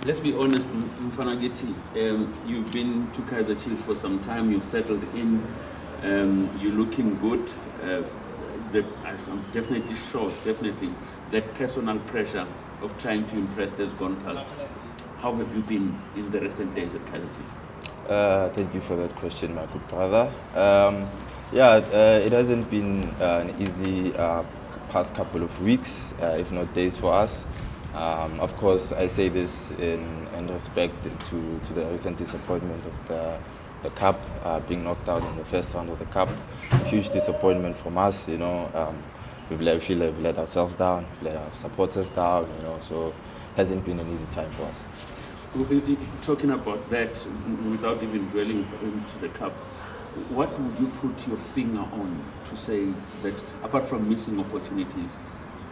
Let's be honest, Mfanageti, you've been to Kaizer Chiefs for some time, you've settled in, you're looking good. I'm definitely sure, that personal pressure of trying to impress has gone past. How have you been in the recent days at Kaizer Chiefs? Thank you for that question, my good brother. It hasn't been an easy past couple of weeks, if not days for us. Of course, I say this in respect to the recent disappointment of the cup, being knocked out in the first round of the cup. Huge disappointment from us, we feel like we've let ourselves down, we've let our supporters down, so it hasn't been an easy time for us. Talking about that, without even dwelling into the cup, what would you put your finger on to say that, apart from missing opportunities,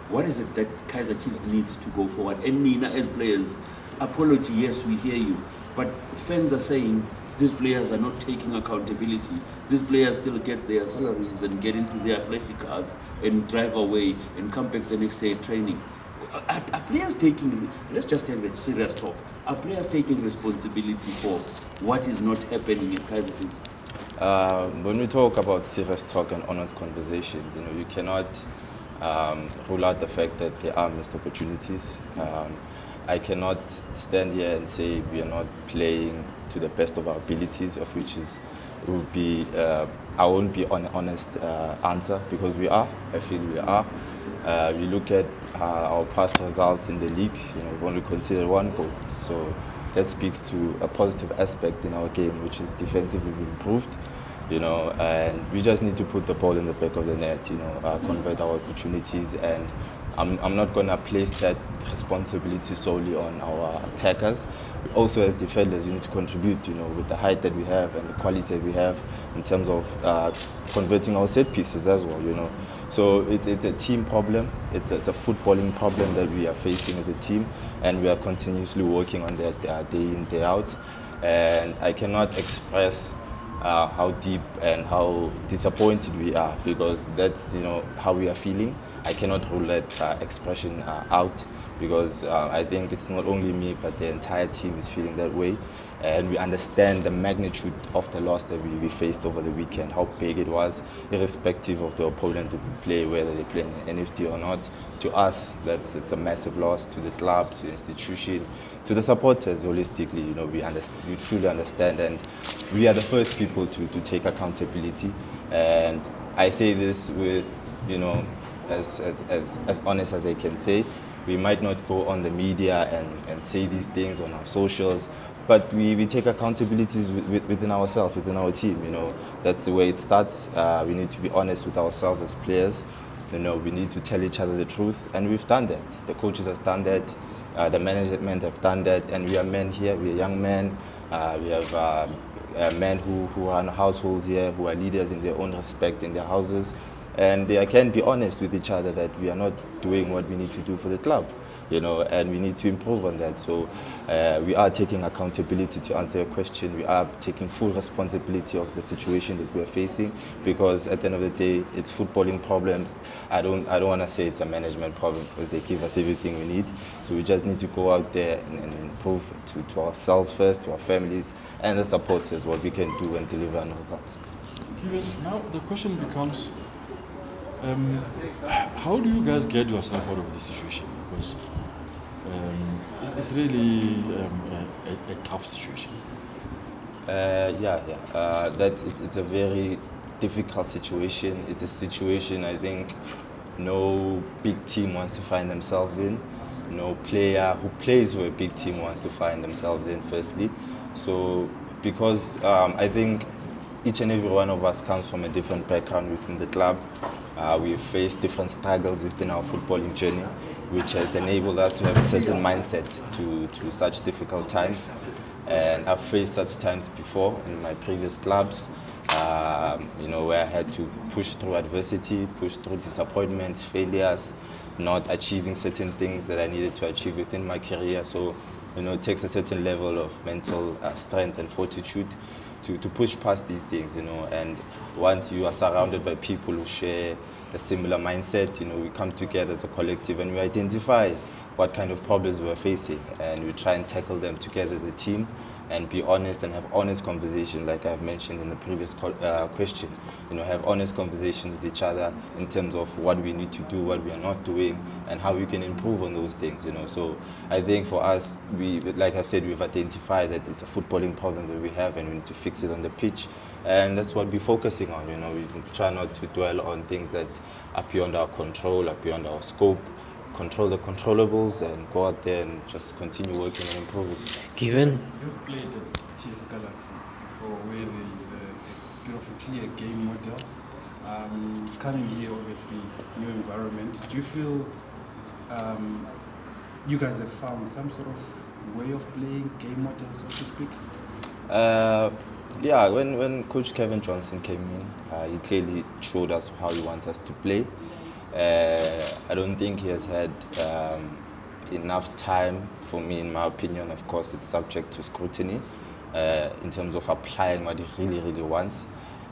what is it that Kaizer Chiefs needs to go forward? And Nina, as players, apology, yes, we hear you, but fans are saying these players are not taking accountability. These players still get their salaries and get into their flashy cars and drive away and come back the next day training. Are players taking, let's just have a serious talk, are players taking responsibility for what is not happening in Kaizer Chiefs? When we talk about serious talk and honest conversations, you cannot rule out the fact that there are missed opportunities. I cannot stand here and say we are not playing to the best of our abilities, of which is would be I won't be an honest answer, because we are. I feel we are. We look at our past results in the league. We've only conceded 1 goal, so that speaks to a positive aspect in our game, which is defensively we've improved. And we just need to put the ball in the back of the net. Convert our opportunities, and I'm not going to place that responsibility solely on our attackers. Also, as defenders, you need to contribute, with the height that we have and the quality that we have in terms of converting our set pieces as well, So it's a team problem. It's a footballing problem that we are facing as a team, and we are continuously working on that day in, day out. And I cannot express how deep and how disappointed we are, because that's how we are feeling. I cannot rule that expression out, because I think it's not only me but the entire team is feeling that way, and we understand the magnitude of the loss that we faced over the weekend, how big it was, irrespective of the opponent that we play, whether they play in NFT or not. To us, it's a massive loss, to the club, to the institution, to the supporters holistically. We truly understand, and we are the first people to take accountability. And I say this with, as honest as I can say. We might not go on the media and say these things on our socials, but we take accountabilities within ourselves, within our team. That's the way it starts. We need to be honest with ourselves as players. We need to tell each other the truth, and we've done that. The coaches have done that. The management have done that, and we are men here. We are young men. We have men who run households here, who are leaders in their own respect in their houses, and they can be honest with each other that we are not doing what we need to do for the club, and we need to improve on that. So we are taking accountability. To answer your question, we are taking full responsibility of the situation that we are facing, because at the end of the day, it's footballing problems. I don't want to say it's a management problem, because they give us everything we need. So we just need to go out there and prove to ourselves first, to our families and the supporters, what we can do and deliver on results. Now the question becomes, how do you guys get yourself out of this situation? Because it's really a tough situation. It's a very difficult situation. It's a situation I think no big team wants to find themselves in. No player who plays for a big team wants to find themselves in, firstly. So because I think each and every one of us comes from a different background within the club. We've faced different struggles within our footballing journey, which has enabled us to have a certain mindset to such difficult times. And I've faced such times before in my previous clubs, where I had to push through adversity, push through disappointments, failures, not achieving certain things that I needed to achieve within my career. So, it takes a certain level of mental strength and fortitude to push past these things, and once you are surrounded by people who share a similar mindset, we come together as a collective and we identify what kind of problems we were facing, and we try and tackle them together as a team, and be honest and have honest conversations, like I've mentioned in the previous question. Have honest conversations with each other in terms of what we need to do, what we are not doing, and how we can improve on those things. So I think for us, like I said, we've identified that it's a footballing problem that we have, and we need to fix it on the pitch, and that's what we're focusing on. We try not to dwell on things that are beyond our control, are beyond our scope. Control the controllables and go out there and just continue working and improving. Given You've played at TS Galaxy before, where there is a bit of a clear game model. Coming here, obviously, new environment. Do you feel you guys have found some sort of way of playing, game model, so to speak? Yeah, when Coach Kevin Johnson came in, he clearly showed us how he wants us to play. I don't think he has had enough time, for me, in my opinion. Of course, it's subject to scrutiny in terms of applying what he really, really wants.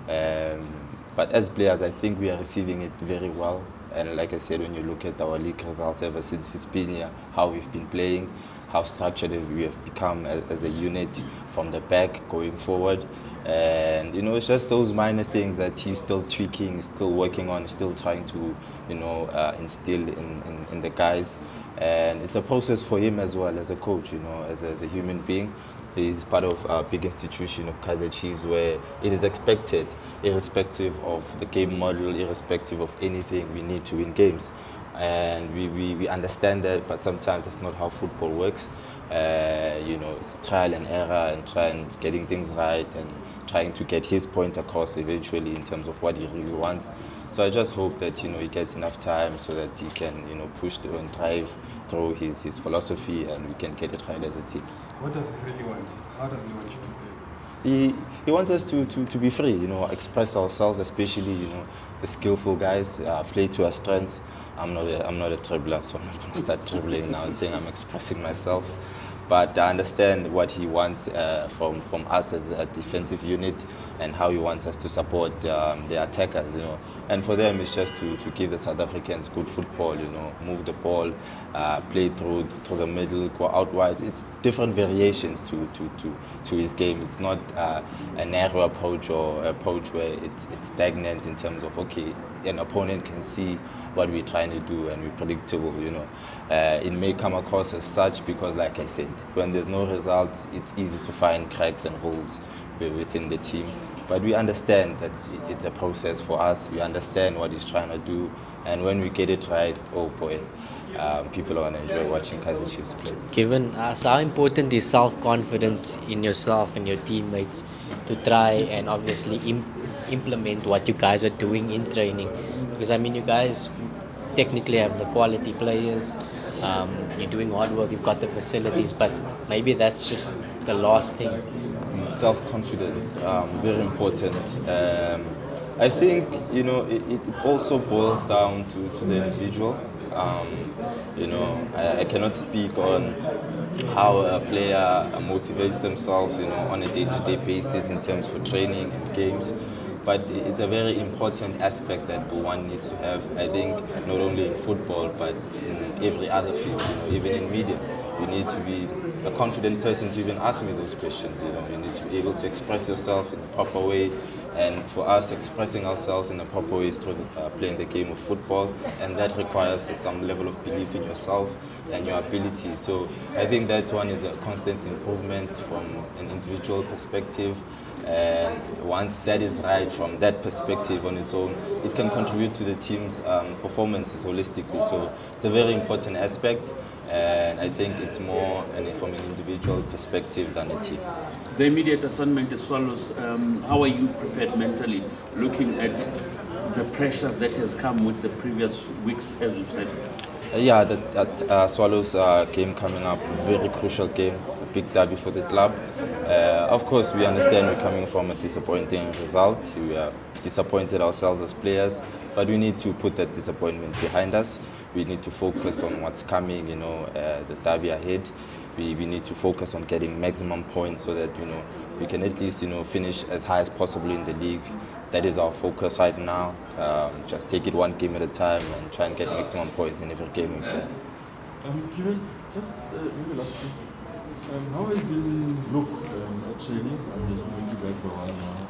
But as players, I think we are receiving it very well. And like I said, when you look at our league results ever since he's been here, how we've been playing, how structured we have become as a unit from the back going forward. And it's just those minor things that he's still tweaking, still working on, still trying to instill in the guys. And it's a process for him as well as a coach, as a human being. He's part of a big institution of Kaizer Chiefs, where it is expected, irrespective of the game model, irrespective of anything, we need to win games. And we understand that, but sometimes that's not how football works. It's trial and error, and trying getting things right, and trying to get his point across eventually in terms of what he really wants. So I just hope that he gets enough time so that he can push through and drive through his philosophy, and we can get it right as a team. What does he really want? How does he want you to play? He wants us to be free, express ourselves, especially the skillful guys, play to our strengths. I'm not a dribbler, so I'm not going to start dribbling now and saying I'm expressing myself. But I understand what he wants from us as a defensive unit, and how he wants us to support the attackers. And for them, it's just to give the South Africans good football. Move the ball, play through the middle, go out wide. It's different variations to his game. It's not a narrow approach or approach where it's stagnant in terms of, okay, an opponent can see what we're trying to do and we're predictable. It may come across as such because, like I said, when there's no results, it's easy to find cracks and holes within the team. But we understand that it's a process for us. We understand what he's trying to do, and when we get it right, oh boy, people are going to enjoy watching Kaizer Chiefs play. Given how important is self-confidence in yourself and your teammates to try and obviously implement what you guys are doing in training? Because you guys technically have the quality players, you're doing hard work, you've got the facilities, but maybe that's just the last thing. Self-confidence, very important. I think it also boils down to the individual. I cannot speak on how a player motivates themselves on a day-to-day basis in terms for training and games, but it's a very important aspect that one needs to have. I think not only in football but in every other field, even in media. You need to be a confident person to even ask me those questions. You need to be able to express yourself in a proper way, and for us, expressing ourselves in a proper way is through playing the game of football, and that requires some level of belief in yourself and your ability. So I think that one is a constant improvement from an individual perspective, and once that is right from that perspective on its own, it can contribute to the team's performances holistically. So it's a very important aspect. And I think it's more from an individual perspective than a team. The immediate assignment is Swallows. How are you prepared mentally, looking at the pressure that has come with the previous weeks, as you said? Yeah, that Swallows game coming up, very crucial game, a big derby for the club. Of course, we understand we're coming from a disappointing result. We are disappointed ourselves as players, but we need to put that disappointment behind us. We need to focus on what's coming, the derby ahead. We need to focus on getting maximum points so that, we can at least, finish as high as possible in the league. That is our focus right now. Just take it one game at a time and try and get maximum points in every game we play. Given, just maybe last week, how has been look at training? He's been with you guys for a while now.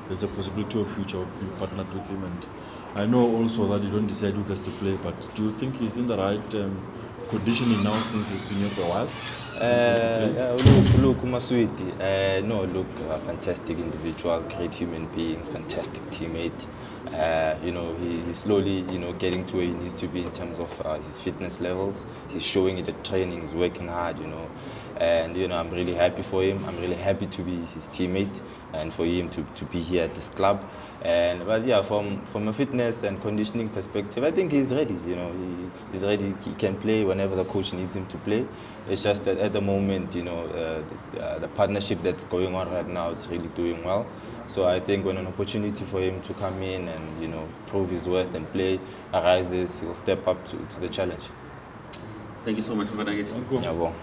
There's a possibility of future of being partnered with him, and I know also that you don't decide who gets to play, but do you think he's in the right conditioning now since he's been here for a while? Look, Umaswiti. No, look, fantastic individual, great human being, fantastic teammate. He's slowly, getting to where he needs to be in terms of his fitness levels. He's showing it at training. He's working hard, and I'm really happy for him. I'm really happy to be his teammate and for him to be here at this club. But yeah, from a fitness and conditioning perspective, I think he's ready. He's ready. He can play whenever the coach needs him to play. It's just that at the moment, the partnership that's going on right now is really doing well. So I think when an opportunity for him to come in and prove his worth and play arises, he'll step up to the challenge. Thank you so much, Managet. Thank you. Yeah, well.